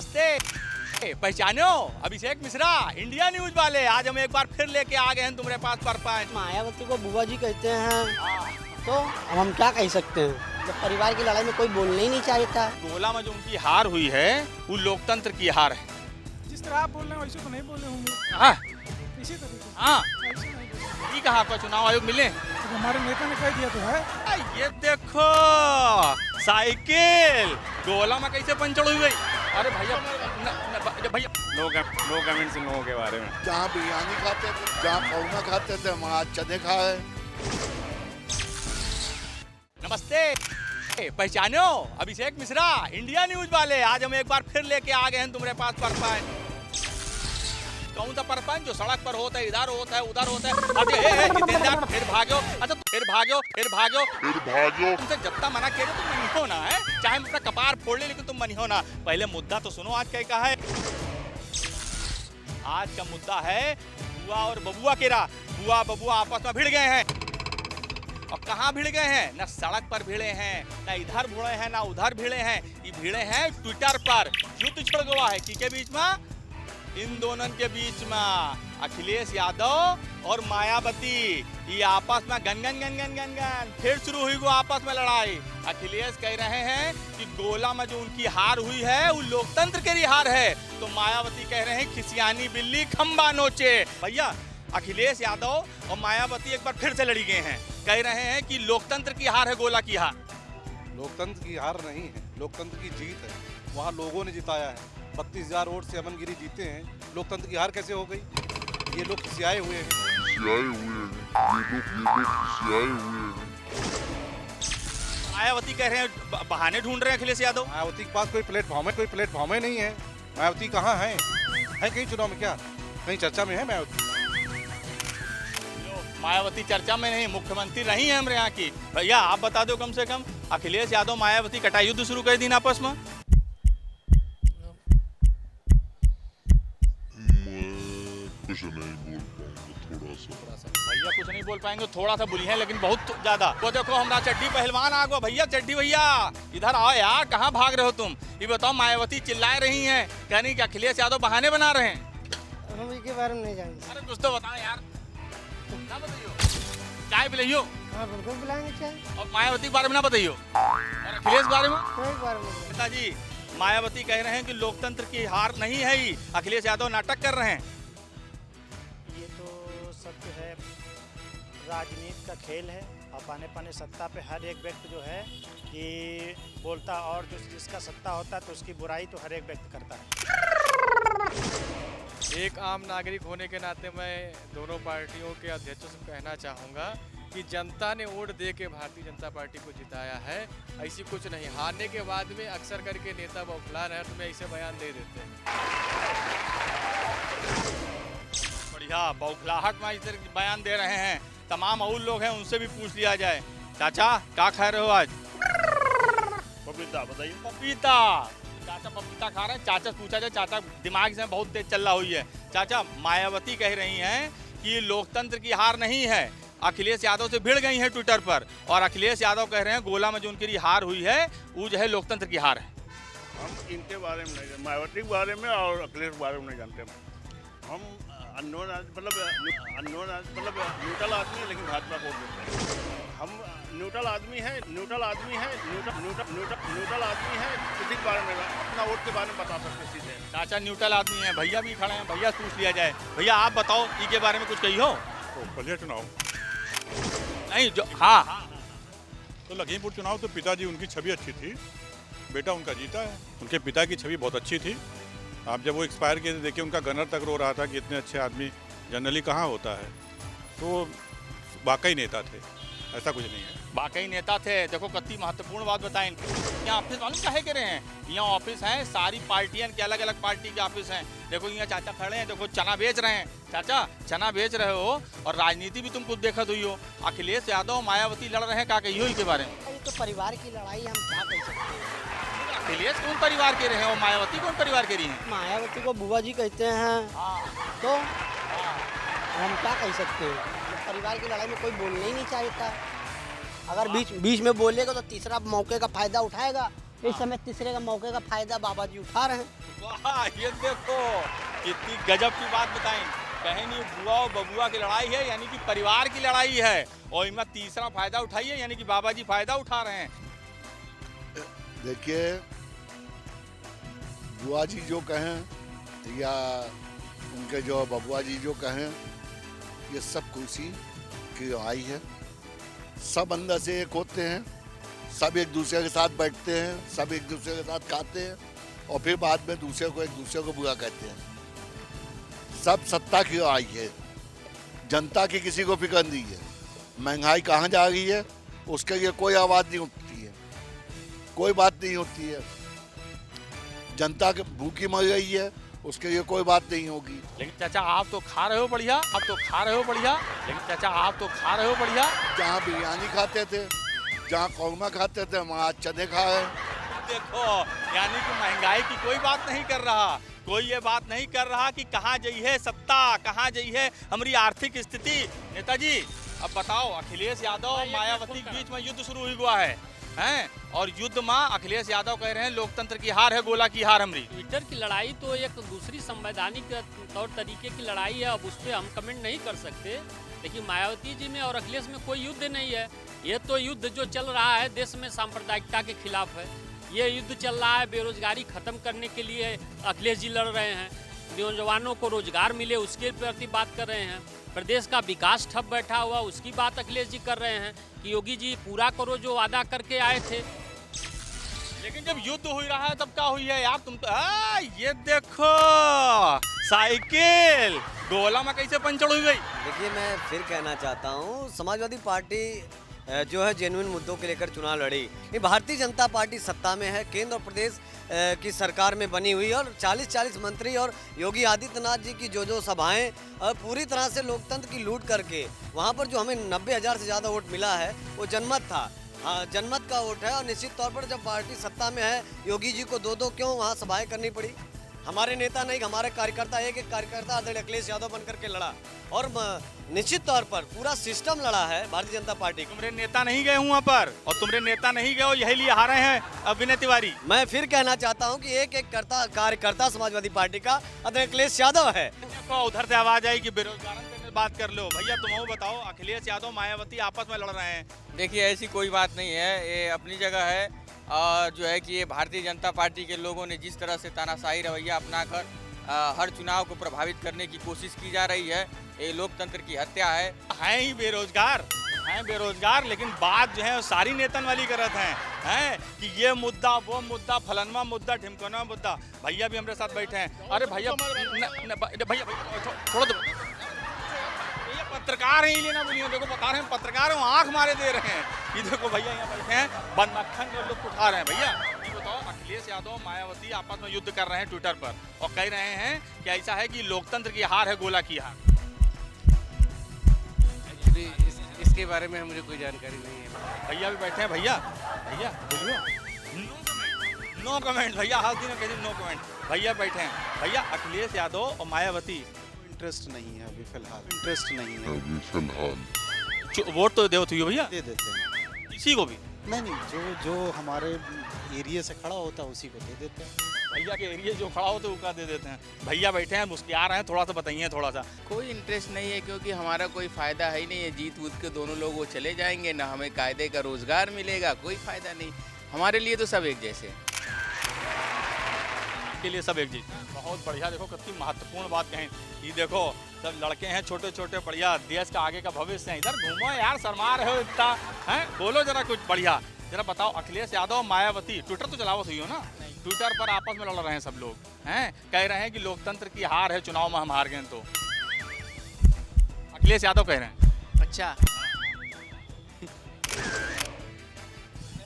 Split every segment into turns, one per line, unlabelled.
नमस्ते, पहचानो Abhishek Mishra, India news वाले। आज हम एक बार फिर लेके आ गए हैं तुम्हारे पास परपंच।
मायावती को बुआ जी कहते हैं तो अब हम क्या कह सकते हैं। जब परिवार की लड़ाई में कोई बोलना ही नहीं चाहता।
गोला में जो उनकी हार हुई है वो लोकतंत्र की हार है।
जिस तरह आप बोल रहे हैं वैसे तो नहीं बोले होंगे।
हाँ
इसी तरीके से
हाँ,
ऐसे नहीं बोले।
ये कहा आपका चुनाव आयोग मिले।
तो हमारे नेता ने कह दिया तो है।
ये देखो साइकिल गोला में कैसे पंचर हुई गई। अरे भैया भैया
नो कमेंट्स इन लोगों के बारे में।
जहाँ बिरयानी खाते थे, जहाँ कौमा खाते थे, वहाँ चने खाए।
नमस्ते, पहचानो अभिषेक मिश्रा, इंडिया न्यूज वाले। आज हम एक बार फिर लेके आ गए हैं तुम्हारे पास परपंच। कौन सा परपंच जो सड़क पर होता है, इधर होता है, उधर होता है। अरे जितेंद्र फिर भागो, अच्छा फिर भागो। तुमसे जब तक मना किया तुम नहीं हो ना है, चाहे हम अपना कपार फोड़ ले लेकिन तुम मनी हो ना। पहले मुद्दा तो सुनो आज क्या है। आज का मुद्दा है बुआ और बबुआ केरा। बुआ बबुआ आपस में भिड़ गए हैं। और कहाँ भिड़ गए हैं? ना सड़क पर भिड़े हैं, ना इधर भिड़े हैं, ना उधर भिड़े हैं। ये भिड़े हैं ट्विटर पर। युद्ध छिड़ गया है किसके बीच में? इन दोनों के बीच में अखिलेश यादव और मायावती। ये आपस में गन फिर शुरू हुई वो आपस में लड़ाई। अखिलेश कह रहे हैं कि गोला में जो उनकी हार हुई है वो लोकतंत्र की हार है। तो मायावती कह रहे हैं खिसियानी बिल्ली खंबा नोचे। भैया अखिलेश यादव और मायावती एक बार फिर से लड़ी गए हैं। कह रहे हैं कि लोकतंत्र की हार है गोला की हार।
लोकतंत्र की हार नहीं है, लोकतंत्र की जीत है। वहाँ लोगों ने जिताया है। 32,000 वोट से अमन गिरी जीते हैं। लोकतंत्र की हार कैसे हो गई? ये लोग खिसियाए हुए हैं।
मायावती कह रहे हैं बहाने ढूंढ रहे हैं अखिलेश यादव।
मायावती के पास कोई प्लेटफॉर्म नहीं है। मायावती कहाँ है कहीं चुनाव में? क्या कहीं चर्चा में है मायावती?
मायावती चर्चा में नहीं, मुख्यमंत्री रही है हमारे यहाँ की। भैया आप बता दो कम से कम अखिलेश यादव मायावती कटा युद्ध शुरू कर दी ना आपस में।
कुछ नहीं बोल पाऊंगा, थोड़ा सा।
भैया कुछ नहीं बोल पाएंगे, थोड़ा सा बुरी है लेकिन बहुत ज्यादा। वो देखो हमारा चड्डी पहलवान आ गया। भैया चड्डी भैया इधर आओ यार, कहाँ भाग रहे हो तुम? ये बताओ मायावती चिल्ला रही हैं, कह रही कि अखिलेश यादव बहाने बना रहे हैं।
हम इसके बारे में नहीं जानते।
अरे कुछ तो बताओ यार, ना बताइयो, चाय पिलाइयो।
हाँ बिल्कुल बुलाएंगे चाहे।
और मायावती के बारे में ना बताइयो, और अखिलेश के बारे में।
कोई बारे में नहीं।
पिताजी मायावती कह रहे हैं कि लोकतंत्र की हार नहीं है ही, अखिलेश यादव नाटक कर रहे हैं।
ये तो सत्य है, राजनीति का खेल है। अपने सत्ता पे हर एक व्यक्ति जो है कि बोलता, और जो जिसका सत्ता होता है तो उसकी बुराई तो हर एक व्यक्ति करता है।
एक आम नागरिक होने के नाते मैं दोनों पार्टियों के अध्यक्षों से कहना चाहूँगा कि जनता ने वोट दे के भारतीय जनता पार्टी को जिताया है। ऐसी कुछ नहीं, हारने के बाद में अक्सर करके नेता बौखला रहे तो मैं ऐसे बयान दे देते हैं।
बढ़िया, बौखलाहट में इस तरह बयान दे रहे हैं। तमाम और लोग हैं उनसे भी पूछ लिया जाए। चाचा क्या खा रहे हो आज?
पपीता बताइए।
पपीता। चाचा पपीता खा रहे हैं। चाचा से पूछा जाए, चाचा दिमाग से बहुत तेज चल रहा हुई है। चाचा मायावती कह रही हैं कि लोकतंत्र की हार नहीं है, अखिलेश यादव से भिड़ गई हैं ट्विटर पर। और अखिलेश यादव कह रहे हैं गोला में जो उनकी हार हुई है वो जो है लोकतंत्र की हार है।
हम इनके बारे में नहीं, मायावती के बारे में और अखिलेश के बारे में नहीं जानते। हम अननोन मतलब न्यूट्रल आदमी है, लेकिन भाजपा को वोट देते हैं। हम न्यूट्रल आदमी है, न्यूट्रल आदमी है, किसी के बारे में अपना वोट के बारे में बता सकते सीधे।
चाचा न्यूट्रल आदमी है, भैया भी खड़े हैं, भैया से पूछ लिया जाए। भैया आप बताओ इसके बारे में कुछ कही हो?
तो पहले चुनाव
नहीं जो हाँ
तो लखीमपुर चुनाव तो पिताजी उनकी छवि अच्छी थी, बेटा उनका जीता है। उनके पिता की छवि बहुत अच्छी थी। आप जब वो एक्सपायर किए थे देखिए, उनका गनर तक रो रहा था कि इतने अच्छे आदमी जनरली कहाँ होता है। तो वाकई नेता थे, ऐसा कुछ नहीं है।
वाकई नेता थे। देखो कितनी महत्वपूर्ण बात बताएं। यहाँ ऑफिस मालूम काहे के रहे हैं? यहाँ ऑफिस हैं सारी पार्टियां के, अलग अलग पार्टी के ऑफिस हैं। देखो यहाँ चाचा खड़े हैं, देखो चना बेच रहे हैं। चाचा चना बेच रहे हो और राजनीति भी तुम कुछ देखत हुई हो। अखिलेश यादव मायावती लड़ रहे हैं, क्या कही हो इसके बारे में?
ये तो परिवार की लड़ाई, हम क्या कह सकते हैं।
अखिलेश कौन परिवार के रहे हैं और मायावती कौन परिवार के रही हैं?
मायावती को बुआ जी कहते हैं तो हम क्या कह सकते हैं। जब परिवार की लड़ाई में कोई बोलना ही नहीं चाहता। अगर बीच में बोलेगा तो तीसरा मौके का फायदा उठाएगा इस समय तीसरे का मौके का फायदा बाबा जी उठा रहे हैं।
वाह, ये देखो कितनी गजब की बात बताई। कहीं नहीं बुआ और बबुआ की लड़ाई है, यानी कि परिवार की लड़ाई है, और इनमें तीसरा फायदा उठाइए, यानी कि बाबा जी फायदा उठा रहे हैं।
देखिए, बुआ जी जो कहें या उनके जो बबुआ जी जो कहें, ये सब कुर्सी की आई है। सब अंदर से एक होते हैं, सब एक दूसरे के साथ बैठते हैं, सब एक दूसरे के साथ खाते हैं, और फिर बाद में दूसरे को एक दूसरे को बुरा कहते हैं। सब सत्ता की आई है, जनता की किसी को फिक्र नहीं है। महंगाई कहाँ जा रही है उसके लिए कोई आवाज़ नहीं उठती है, कोई बात नहीं होती है। जनता के भूखी मर रही है, उसके लिए कोई बात नहीं होगी।
लेकिन चाचा आप तो खा रहे हो बढ़िया, आप तो खा रहे हो बढ़िया, लेकिन चाचा आप तो खा रहे हो बढ़िया।
जहाँ बिरयानी खाते थे, जहाँ कौरमा खाते थे, वहाँ चने खा रहे।
देखो, यानी कि महंगाई की कोई बात नहीं कर रहा, कोई ये बात नहीं कर रहा कि कहाँ गई है सत्ता, कहाँ गई है हमारी आर्थिक स्थिति। नेताजी अब बताओ, अखिलेश यादव और मायावती के बीच में युद्ध शुरू हुआ है, हैं? और युद्ध में अखिलेश यादव कह रहे हैं लोकतंत्र की हार है, गोला की हार हमारी।
ट्विटर की लड़ाई तो एक दूसरी संवैधानिक तौर तरीके की लड़ाई है, अब उस पर हम कमेंट नहीं कर सकते। लेकिन मायावती जी में और अखिलेश में कोई युद्ध नहीं है। ये तो युद्ध जो चल रहा है देश में सांप्रदायिकता के खिलाफ है। ये युद्ध चल रहा है बेरोजगारी खत्म करने के लिए, अखिलेश जी लड़ रहे हैं। नौजवानों को रोजगार मिले उसके प्रति बात कर रहे हैं। प्रदेश का विकास ठप बैठा हुआ उसकी बात अखिलेश जी कर रहे हैं कि योगी जी पूरा करो जो वादा करके आए थे।
लेकिन जब युद्ध हो रहा है तब क्या हुई है यार, तुम तो ये देखो साइकिल गोला में कैसे पंचर हो गई।
देखिए, मैं फिर कहना चाहता हूँ, समाजवादी पार्टी जो है जेन्युइन मुद्दों के लेकर चुनाव लड़ी। ये भारतीय जनता पार्टी सत्ता में है, केंद्र और प्रदेश की सरकार में बनी हुई, और 40-40 मंत्री और योगी आदित्यनाथ जी की जो सभाएं पूरी तरह से लोकतंत्र की लूट करके, वहां पर जो हमें 90,000 से ज़्यादा वोट मिला है वो जनमत था। हाँ, जनमत का वोट है, और निश्चित तौर पर जब पार्टी सत्ता में है, योगी जी को दो क्यों वहाँ सभाएं करनी पड़ी। हमारे नेता नहीं, हमारे कार्यकर्ता, एक कार्यकर्ता आदरणीय अखिलेश यादव बनकर के लड़ा, और निश्चित तौर पर पूरा सिस्टम लड़ा है भारतीय जनता पार्टी।
तुम्हारे नेता नहीं गए वहाँ पर, और तुम्हारे नेता नहीं गए, यही लिए हारे हैं विनय तिवारी।
मैं फिर कहना चाहता हूँ कि एक कार्यकर्ता समाजवादी पार्टी का आदरणीय अखिलेश यादव है।
देखो, उधर से आवाज आई कि बेरोजगारों से बात कर लो। भैया तुम बताओ, अखिलेश यादव मायावती आपस में लड़ रहे हैं।
देखिए, ऐसी कोई बात नहीं है, ये अपनी जगह है। और जो है कि ये भारतीय जनता पार्टी के लोगों ने जिस तरह से तानाशाही रवैया अपनाकर हर चुनाव को प्रभावित करने की कोशिश की जा रही है, ये लोकतंत्र की हत्या है।
हैं ही बेरोजगार, हैं बेरोजगार, लेकिन बात जो है वो सारी नेतन वाली करत हैं कि ये मुद्दा वो मुद्दा, फलनवा मुद्दा, ढिमकनवा मुद्दा। भैया भी हमारे साथ बैठे हैं। अरे भैया भैया छोड़ दो, पत्रकार हैं, ये ना बोलिए। देखो बता रहे हैं पत्रकार हैं, आंख मारे दे रहे हैं। ये देखो भैया यहाँ बैठे हैं, बनमक्खन में लोग उठा रहे हैं। भैया ये बताओ, अखिलेश यादव मायावती आपस में युद्ध कर रहे हैं ट्विटर पर, और कह रहे हैं कि ऐसा है कि लोकतंत्र की हार है, गोला की हार।
एक्चुअली इसके बारे में मुझे कोई जानकारी नहीं है।
भैया भी बैठे हैं। भैया भैया बोलिए, नो कमेंट भैया, हाल दिन कह नो कमेंट। भैया बैठे हैं। भैया अखिलेश यादव और मायावती
इंटरेस्ट नहीं है अभी फिलहाल, इंटरेस्ट नहीं है
अभी फिलहाल।
वोट तो दे हो भैया,
दे देते हैं
इसी को भी।
नहीं, जो हमारे एरिया से खड़ा होता है उसी को दे देते हैं।
भैया के एरिया जो खड़ा होता है उसका दे देते हैं। भैया बैठे हैं, मुस्कुरा रहे हैं, थोड़ा सा बताइए थोड़ा सा।
कोई इंटरेस्ट नहीं है, क्योंकि हमारा कोई फ़ायदा है ही नहीं है। जीत वूत के दोनों लोग वो चले जाएंगे, ना हमें कायदे का रोज़गार मिलेगा, कोई फ़ायदा नहीं। हमारे लिए तो सब एक जैसे
के लिए सब एक चीज। बहुत बढ़िया, देखो कितनी महत्वपूर्ण बात कहें। ये देखो सब लड़के हैं छोटे छोटे, बढ़िया, देश का आगे का भविष्य है। इधर घूमो यार, शर्मा रहे हो इतना, हैं? बोलो जरा कुछ बढ़िया, जरा बताओ। अखिलेश यादव मायावती ट्विटर तो चलावत हुई हो ना, ट्विटर पर आपस में लड़ रहे हैं सब लोग, हैं? कह रहे हैं कि लोकतंत्र की हार है, चुनाव में हम हार गए। तो अखिलेश यादव कह रहे हैं।
अच्छा,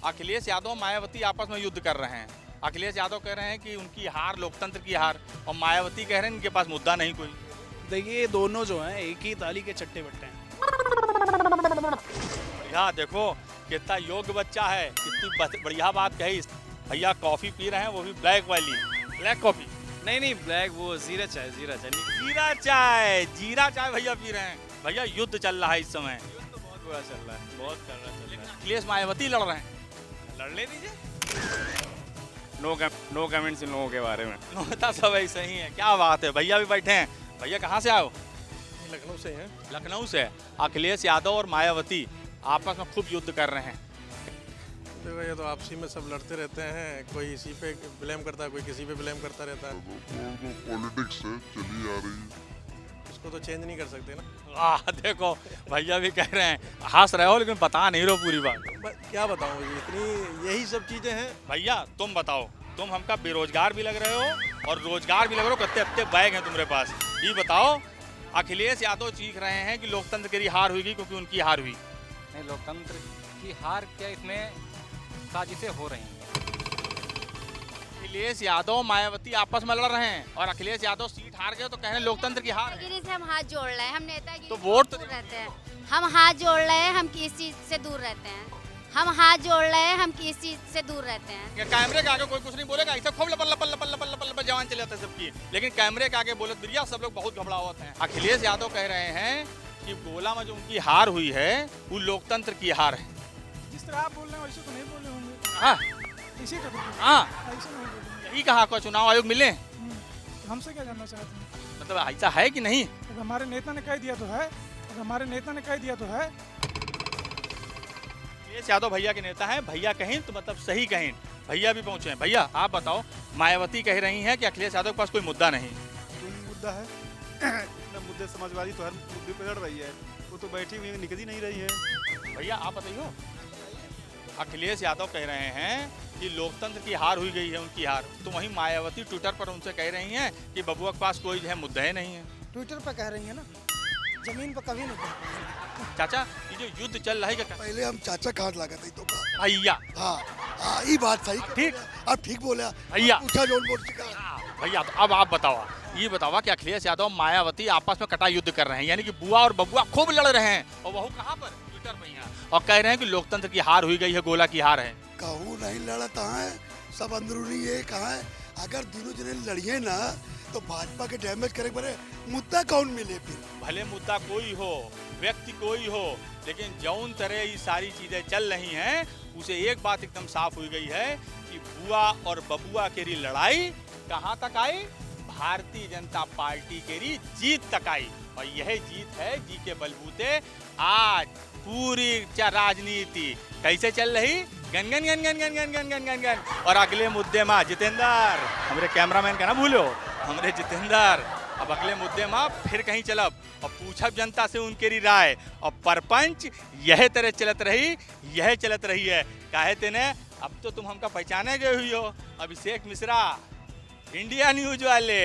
अखिलेश यादव मायावती आपस में युद्ध कर रहे हैं। अखिलेश यादव कह रहे हैं कि उनकी हार लोकतंत्र की हार, और मायावती कह रहे हैं इनके पास मुद्दा नहीं कोई।
देखिए, दोनों जो हैं एक ही ताली के चट्टे बट्टे हैं।
भैया देखो कितना योग्य बच्चा है, कितनी बढ़िया बात कही। भैया कॉफी पी रहे हैं, वो भी ब्लैक वाली, ब्लैक कॉफी
नहीं ब्लैक, वो जीरा चाय
जीरा चाय भैया पी रहे हैं। भैया युद्ध चल रहा है इस समय,
युद्ध तो बहुत बुरा चल रहा है, बहुत कर रहा है।
अखिलेश मायावती लड़ रहे हैं।
लड़ ले दीजिए। नो कमेंट्स इन लोगों के बारे में।
नोता सब ऐसे ही है। क्या बात है, भैया भी बैठे हैं। भैया कहाँ से आओ?
लखनऊ से हैं।
लखनऊ से। अखिलेश यादव और मायावती आपस में खूब युद्ध कर रहे हैं।
देखो ये तो आपसी में सब लड़ते रहते हैं, कोई इसी पे ब्लेम करता है, कोई किसी पे ब्लेम करता रहता है।
पॉलिटिक्स है चली आ रही है,
उसको तो चेंज नहीं कर सकते ना।
देखो भैया भी कह रहे हैं, हंस रहे हो लेकिन बता नहीं रहे पूरी बात।
क्या बताऊँ, इतनी यही सब चीज़ें हैं।
भैया तुम बताओ, तुम हमका बेरोजगार भी लग रहे हो और रोजगार भी लग रहे हो, कितने हफ्ते बैग हैं तुम्हारे पास। ये बताओ, अखिलेश यादव चीख रहे हैं कि लोकतंत्र की हार हुई क्योंकि उनकी हार हुई।
नहीं, लोकतंत्र की हार क्या, इसमें साजिशें हो रही हैं।
अखिलेश यादव मायावती आपस में लड़ रहे हैं और अखिलेश यादव सीट हार गए तो कह रहे हैं लोकतंत्र की हार है।
से हम हाथ जोड़ रहे हैं, हम नेतागिरी
तो वोट
दूर रहते हैं। हम हाथ जोड़ रहे हैं, हम किस चीज से दूर रहते हैं। हम हाथ जोड़ रहे हैं, हम किस चीज से दूर रहते हैं।
कैमरे के आगे कोई कुछ नहीं बोलेगा, ऐसा खूब लपल लपल लपल लपल लपल लपल जवान चले जाते हैं सबकी, लेकिन कैमरे के आगे बोले बिरिया सब लोग बहुत घबराहट हैं। अखिलेश यादव कह रहे हैं कि गोला में जो उनकी हार हुई है वो लोकतंत्र की हार है।
जिस तरह आप बोल रहे हैं वैसे तो नहीं बोले होंगे।
हाँ
इसी तरह
हाँ, यही कहा को चुनाव आयोग मिले।
हमसे क्या जानना चाहते हैं?
मतलब ऐसा है कि नहीं?
अगर हमारे नेता ने कह दिया तो है, अगर हमारे नेता ने कह दिया तो है।
अखिलेश यादव भैया के नेता हैं, भैया कहें तो मतलब सही कहें। भैया भी पहुंचे हैं। भैया आप बताओ, मायावती कह रही हैं कि अखिलेश यादव के पास कोई मुद्दा नहीं।
मुद्दा है मुद्दे, समाजवादी तो हर मुद्दे पे लड़ रही है, वो तो बैठी हुई निकल ही नहीं रही है।
भैया आप बताइए, अखिलेश यादव कह रहे हैं कि लोकतंत्र की हार हुई गई है, उनकी हार। तो वहीं मायावती ट्विटर पर उनसे कह रही हैं कि बबुआ के पास कोई जो है मुद्दा है नहीं है।
ट्विटर पर कह रही है ना, जमीन पर कभी नहीं कह।
चाचा ये जो युद्ध चल रहा है क्या?
पहले हम चाचा कहाँ लगा था तो
भैया
हाँ ये बात सही
ठीक,
आप ठीक बोला
भैया।
पूछा जो बोल
भैया तो अब आप बताओ, ये बताओ कि अखिलेश यादव मायावती आपस में कटा युद्ध कर रहे हैं, यानी कि बुआ और बबुआ खूब लड़ रहे हैं, और वह कहाँ पर? ट्विटर पर यहाँ, और कह रहे हैं कि लोकतंत्र की हार हुई गई है, गोला की हार है।
कहूँ नहीं लड़ता है, सब अंदरूनी ये कहा है, अगर दोनों जने लड़िए ना तो भाजपा के डैमेज करे बड़े मुद्दा कौन मिले फिर?
भले मुद्दा कोई हो, व्यक्ति कोई हो, लेकिन जौन तरह ये सारी चीजें चल रही हैं उसे एक बात एकदम साफ हुई गई है कि बुआ और बबुआ के लड़ाई कहाँ तक आई? भारतीय जनता पार्टी के जीत तक आई, और यह जीत है जी के बलबूते आज पूरी राजनीति कैसे चल रही, gun gun gun gun gun gun gun gun gun gun. और अगले मुद्दे में जितेंद्र, हमारे कैमरामैन का ना भूलो, हमारे जितेंद्र, अब अगले मुद्दे में फिर कहीं चलब और पूछब जनता से उनके राय, और परपंच यह तरह चलत रही, यह चलत रही है। काहे तेने अब तो तुम हमका पहचाने गए हुई हो, अभिषेक मिश्रा, इंडिया न्यूज वाले।